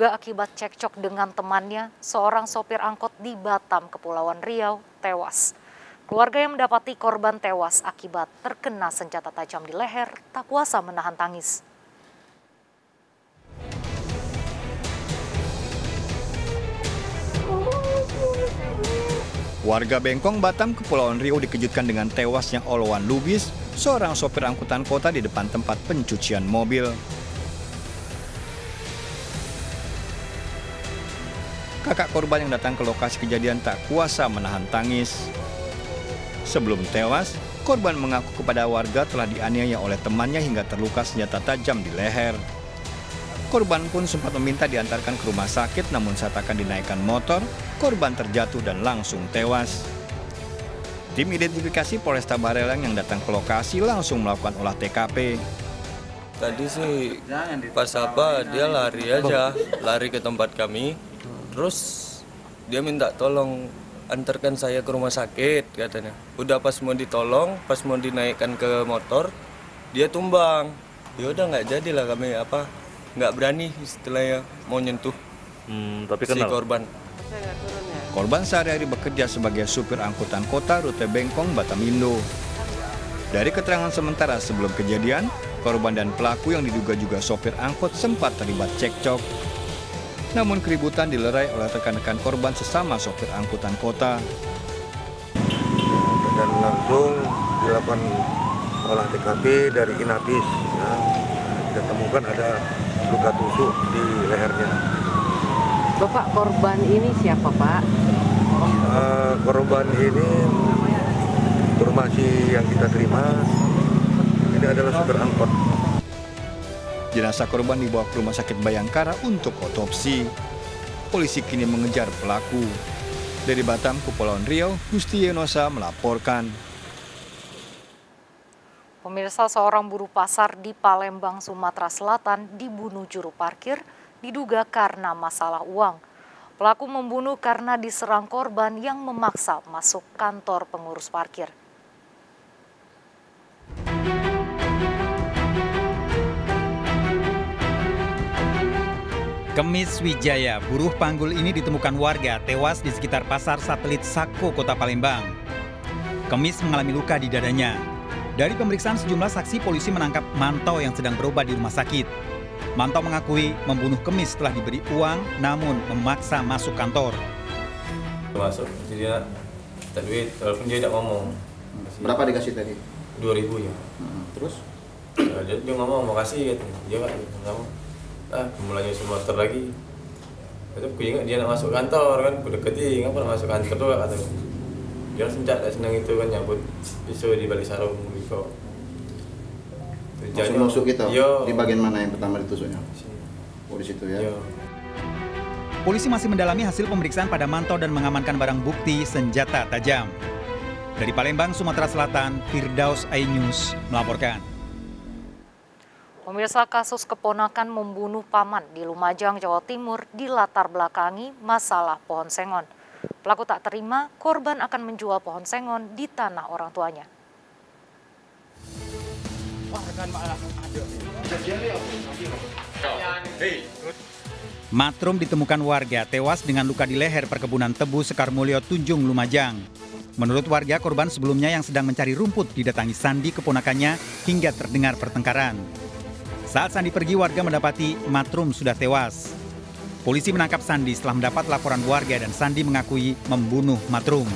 Diduga akibat cekcok dengan temannya, seorang sopir angkot di Batam, Kepulauan Riau, tewas. Keluarga yang mendapati korban tewas akibat terkena senjata tajam di leher tak kuasa menahan tangis. Warga Bengkong, Batam, Kepulauan Riau dikejutkan dengan tewasnya Olowan Lubis, seorang sopir angkutan kota di depan tempat pencucian mobil. Kakak korban yang datang ke lokasi kejadian tak kuasa menahan tangis. Sebelum tewas, korban mengaku kepada warga telah dianiaya oleh temannya hingga terluka senjata tajam di leher. Korban pun sempat meminta diantarkan ke rumah sakit, namun saat akan dinaikkan motor, korban terjatuh dan langsung tewas. Tim identifikasi Polresta Barelang yang datang ke lokasi langsung melakukan olah TKP. Tadi sih pas dia lari ke tempat kami, terus dia minta tolong antarkan saya ke rumah sakit katanya. Udah pas mau ditolong, pas mau dinaikkan ke motor, dia tumbang. Ya udah nggak jadilah kami nggak berani istilahnya mau nyentuh si korban. Korban sehari-hari bekerja sebagai supir angkutan kota rute Bengkong, Batam, Indo. Dari keterangan sementara sebelum kejadian, korban dan pelaku yang diduga juga sopir angkot sempat terlibat cekcok. Namun keributan dilerai oleh rekan-rekan korban sesama sopir angkutan kota. Dan langsung dilakukan olah TKP dari Inapis. Kita temukan ada luka tusuk di lehernya. Bapak, korban ini siapa, Pak? Korban ini informasi yang kita terima, ini adalah supir angkot. Jenazah korban dibawa ke Rumah Sakit Bayangkara untuk otopsi. Polisi kini mengejar pelaku. Dari Batam, Kepulauan Riau, Gusti Yenosa melaporkan. Pemirsa, seorang buruh pasar di Palembang, Sumatera Selatan dibunuh juru parkir diduga karena masalah uang. Pelaku membunuh karena diserang korban yang memaksa masuk kantor pengurus parkir. Kemis Wijaya, buruh panggul ini ditemukan warga tewas di sekitar pasar satelit Sako, Kota Palembang. Kemis mengalami luka di dadanya. Dari pemeriksaan sejumlah saksi, polisi menangkap Manto yang sedang berobat di rumah sakit. Manto mengakui membunuh Kemis setelah diberi uang, namun memaksa masuk kantor. Masuk, jadi dia minta duit, walaupun dia tidak ngomong. Berapa dikasih tadi? 2.000 ya. Terus? Dia ngomong, makasih katanya. Dia nggak ngomong. Mulanya semua motor lagi. Aku ingat dia nak masuk kantor kan, aku deketin, ngapa nak masuk kantor tuh kata. Dia langsung tak senang itu kan, nyambut pisau di balik sarung gitu. Langsung masuk gitu? Di bagian mana yang pertama ditusuknya? Oh, di situ ya? Yo. Polisi masih mendalami hasil pemeriksaan pada Manto dan mengamankan barang bukti senjata tajam. Dari Palembang, Sumatera Selatan, Firdaus iNews melaporkan. Pemirsa, kasus keponakan membunuh paman di Lumajang, Jawa Timur dilatar belakangi masalah pohon sengon. Pelaku tak terima korban akan menjual pohon sengon di tanah orang tuanya. Matrum ditemukan warga tewas dengan luka di leher perkebunan tebu Sekarmulyo, Tunjung, Lumajang. Menurut warga, korban sebelumnya yang sedang mencari rumput didatangi Sandi keponakannya hingga terdengar pertengkaran. Saat Sandi pergi, warga mendapati Matrum sudah tewas. Polisi menangkap Sandi setelah mendapat laporan warga dan Sandi mengakui membunuh Matrum.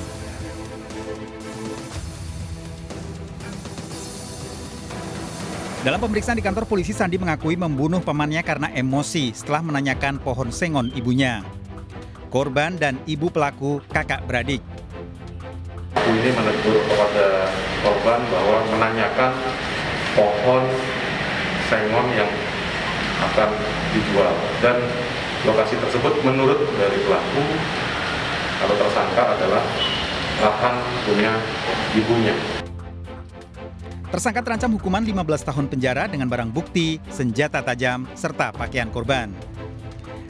Dalam pemeriksaan di kantor polisi, Sandi mengakui membunuh pamannya karena emosi setelah menanyakan pohon sengon ibunya. Korban dan ibu pelaku kakak beradik. Ini menegur kepada korban bahwa menanyakan pohon sengon yang akan dijual, dan lokasi tersebut menurut dari pelaku atau tersangka adalah lahan punya ibunya. Tersangka terancam hukuman 15 tahun penjara dengan barang bukti, senjata tajam, serta pakaian korban.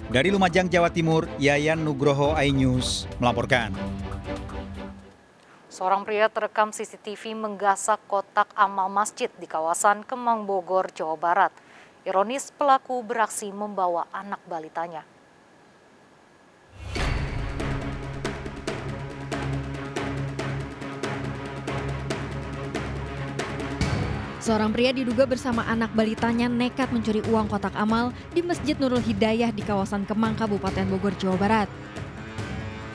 Dari Lumajang, Jawa Timur, Yayan Nugroho iNews melaporkan. Seorang pria terekam CCTV menggasak kotak amal masjid di kawasan Kemang, Bogor, Jawa Barat. Ironis, pelaku beraksi membawa anak balitanya. Seorang pria diduga bersama anak balitanya nekat mencuri uang kotak amal di Masjid Nurul Hidayah di kawasan Kemang, Kabupaten Bogor, Jawa Barat.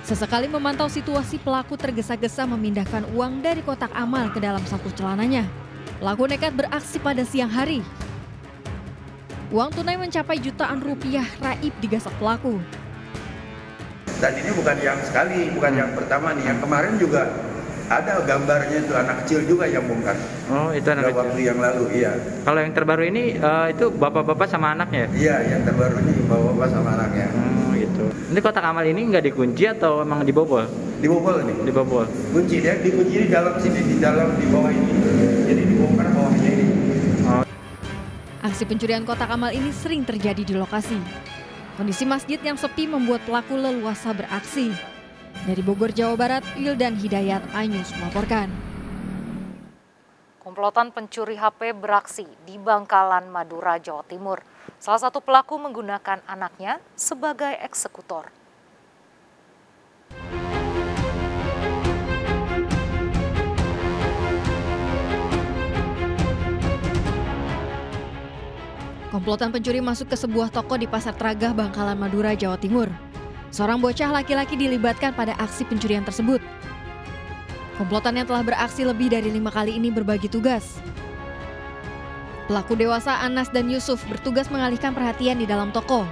Sesekali memantau situasi, pelaku tergesa-gesa memindahkan uang dari kotak amal ke dalam saku celananya. Pelaku nekat beraksi pada siang hari. Uang tunai mencapai jutaan rupiah raib digasak pelaku. Dan ini bukan yang sekali, bukan yang pertama nih. Yang kemarin juga ada gambarnya itu anak kecil juga yang bongkar. Oh, itu anak kecil. Waktu yang lalu, iya. Kalau yang terbaru ini itu bapak-bapak sama anaknya? Iya, yang terbaru ini bapak-bapak sama anaknya. Gitu. Ini kotak amal ini nggak dikunci atau emang dibobol? Dibobol nih. Dibobol. Kunci dia, dikunci di dalam sini, di bawah ini. Jadi dibongkar bawahnya ini. Oh. Aksi pencurian kotak amal ini sering terjadi di lokasi. Kondisi masjid yang sepi membuat pelaku leluasa beraksi. Dari Bogor, Jawa Barat, Wildan Hidayat, iNews melaporkan. Komplotan pencuri HP beraksi di Bangkalan, Madura, Jawa Timur. Salah satu pelaku menggunakan anaknya sebagai eksekutor. Komplotan pencuri masuk ke sebuah toko di Pasar Tragah, Bangkalan, Madura, Jawa Timur. Seorang bocah laki-laki dilibatkan pada aksi pencurian tersebut. Komplotan yang telah beraksi lebih dari 5 kali ini berbagi tugas. Pelaku dewasa Anas dan Yusuf bertugas mengalihkan perhatian di dalam toko.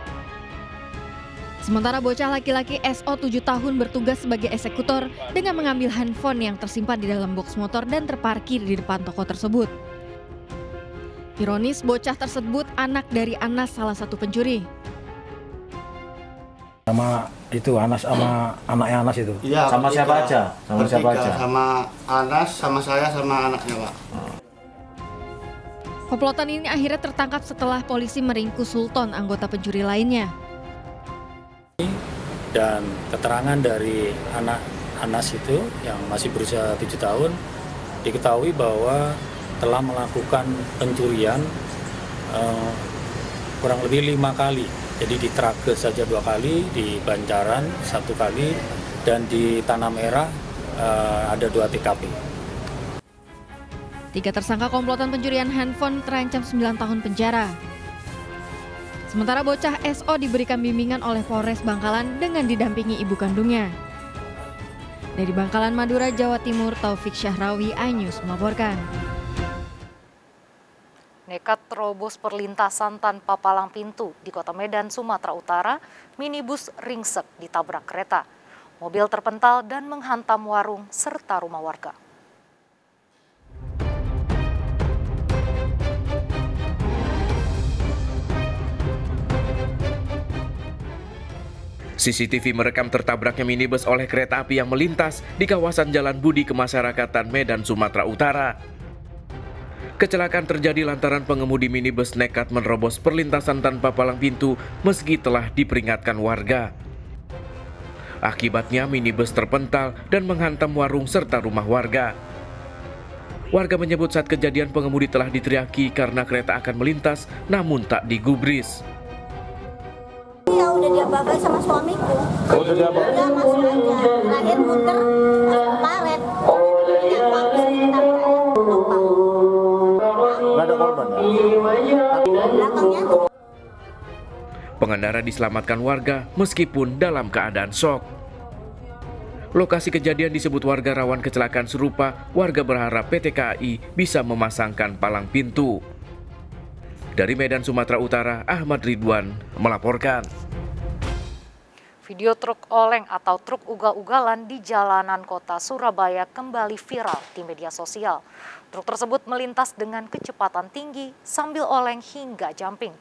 Sementara bocah laki-laki SO 7 tahun bertugas sebagai eksekutor dengan mengambil handphone yang tersimpan di dalam box motor dan terparkir di depan toko tersebut. Ironis, bocah tersebut anak dari Anas, salah satu pencuri. Sama itu Anas sama anaknya Anas itu. Iya, sama siapa aja? Sama siapa aja? Sama Anas, sama saya, sama anaknya, Pak. Komplotan ini akhirnya tertangkap setelah polisi meringkus Sultan, anggota pencuri lainnya. Dan keterangan dari anak Anas itu yang masih berusia 7 tahun diketahui bahwa telah melakukan pencurian kurang lebih 5 kali. Jadi di Trages saja 2 kali, di Banjaran 1 kali, dan di Tanah Merah ada 2 TKP. 3 tersangka komplotan pencurian handphone terancam 9 tahun penjara. Sementara bocah SO diberikan bimbingan oleh Polres Bangkalan dengan didampingi ibu kandungnya. Dari Bangkalan, Madura, Jawa Timur, Taufik Syahrawi, iNews melaporkan. Nekat terobos perlintasan tanpa palang pintu di Kota Medan, Sumatera Utara, minibus ringsek ditabrak kereta. Mobil terpental dan menghantam warung serta rumah warga. CCTV merekam tertabraknya minibus oleh kereta api yang melintas di kawasan Jalan Budi Kemasyarakatan Medan, Sumatera Utara. Kecelakaan terjadi lantaran pengemudi minibus nekat menerobos perlintasan tanpa palang pintu meski telah diperingatkan warga. Akibatnya minibus terpental dan menghantam warung serta rumah warga. Warga menyebut saat kejadian pengemudi telah diteriaki karena kereta akan melintas namun tak digubris. Ya udah diabaikan sama suamiku. Udah diabaikan? Ya masuk aja. Terakhir muter karet. Nggak ada korban ya? Pengendara diselamatkan warga meskipun dalam keadaan shock. Lokasi kejadian disebut warga rawan kecelakaan serupa. Warga berharap PT KAI bisa memasangkan palang pintu. Dari Medan, Sumatera Utara, Ahmad Ridwan melaporkan. Video truk oleng atau truk ugal-ugalan di jalanan kota Surabaya kembali viral di media sosial. Truk tersebut melintas dengan kecepatan tinggi sambil oleng hingga jumping.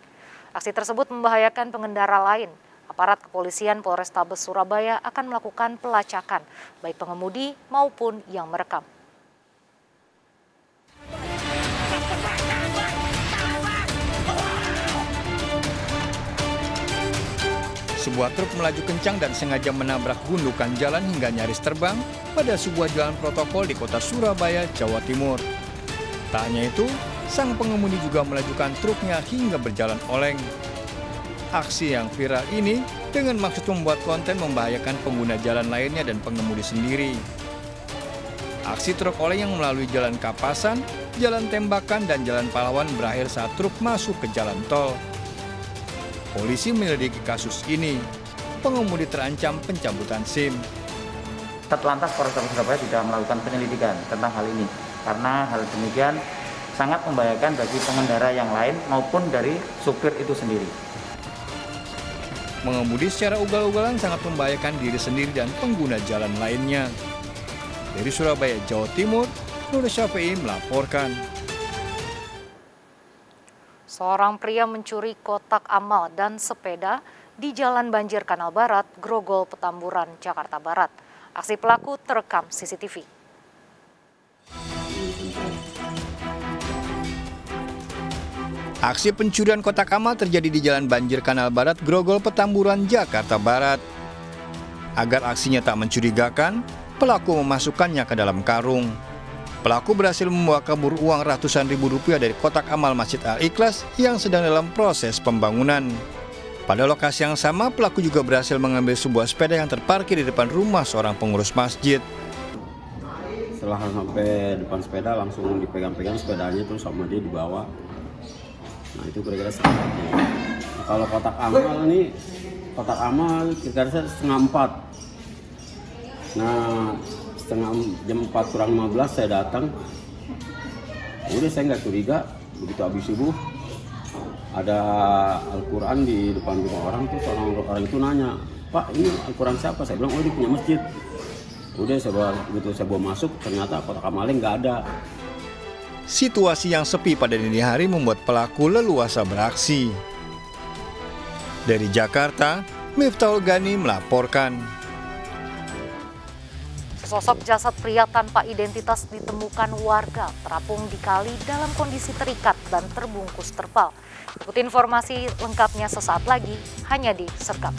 Aksi tersebut membahayakan pengendara lain. Aparat kepolisian Polrestabes Surabaya akan melakukan pelacakan, baik pengemudi maupun yang merekam. Sebuah truk melaju kencang dan sengaja menabrak gundukan jalan hingga nyaris terbang pada sebuah jalan protokol di kota Surabaya, Jawa Timur. Tak hanya itu, sang pengemudi juga melajukan truknya hingga berjalan oleng. Aksi yang viral ini dengan maksud membuat konten membahayakan pengguna jalan lainnya dan pengemudi sendiri. Aksi truk oleng yang melalui Jalan Kapasan, Jalan Tembakan, dan Jalan Pahlawan berakhir saat truk masuk ke jalan tol. Polisi menyelidiki kasus ini. Pengemudi terancam pencabutan SIM. Satlantas Polrestabes Surabaya sudah melakukan penyelidikan tentang hal ini. Karena hal demikian sangat membahayakan bagi pengendara yang lain maupun dari supir itu sendiri. Mengemudi secara ugal-ugalan sangat membahayakan diri sendiri dan pengguna jalan lainnya. Dari Surabaya, Jawa Timur, Nur Syafi'i melaporkan. Seorang pria mencuri kotak amal dan sepeda di Jalan Banjir Kanal Barat, Grogol, Petamburan, Jakarta Barat. Aksi pelaku terekam CCTV. Aksi pencurian kotak amal terjadi di Jalan Banjir Kanal Barat, Grogol, Petamburan, Jakarta Barat. Agar aksinya tak mencurigakan, pelaku memasukkannya ke dalam karung. Pelaku berhasil membawa kabur uang ratusan ribu rupiah dari kotak amal Masjid Al-Ikhlas yang sedang dalam proses pembangunan. Pada lokasi yang sama, pelaku juga berhasil mengambil sebuah sepeda yang terparkir di depan rumah seorang pengurus masjid. Setelah sampai depan sepeda, langsung dipegang-pegang sepedanya, terus sama dia dibawa. Nah itu kira-kira sepedanya. Nah, kalau kotak amal ini, kotak amal kira-kira 3:30. Nah, jam 4 kurang 15 saya datang. Udah saya nggak curiga, begitu habis subuh ada Al-Quran di depan rumah orang, tuh orang itu nanya, "Pak, ini Al-Quran siapa?" Saya bilang, "Oh, dia punya masjid." Udah saya bawa masuk, ternyata kotak amalnya nggak ada. Situasi yang sepi pada dini hari membuat pelaku leluasa beraksi. Dari Jakarta, Miftahul Gani melaporkan. Sosok jasad pria tanpa identitas ditemukan warga terapung di kali dalam kondisi terikat dan terbungkus terpal. Ikuti informasi lengkapnya sesaat lagi hanya di Sergap.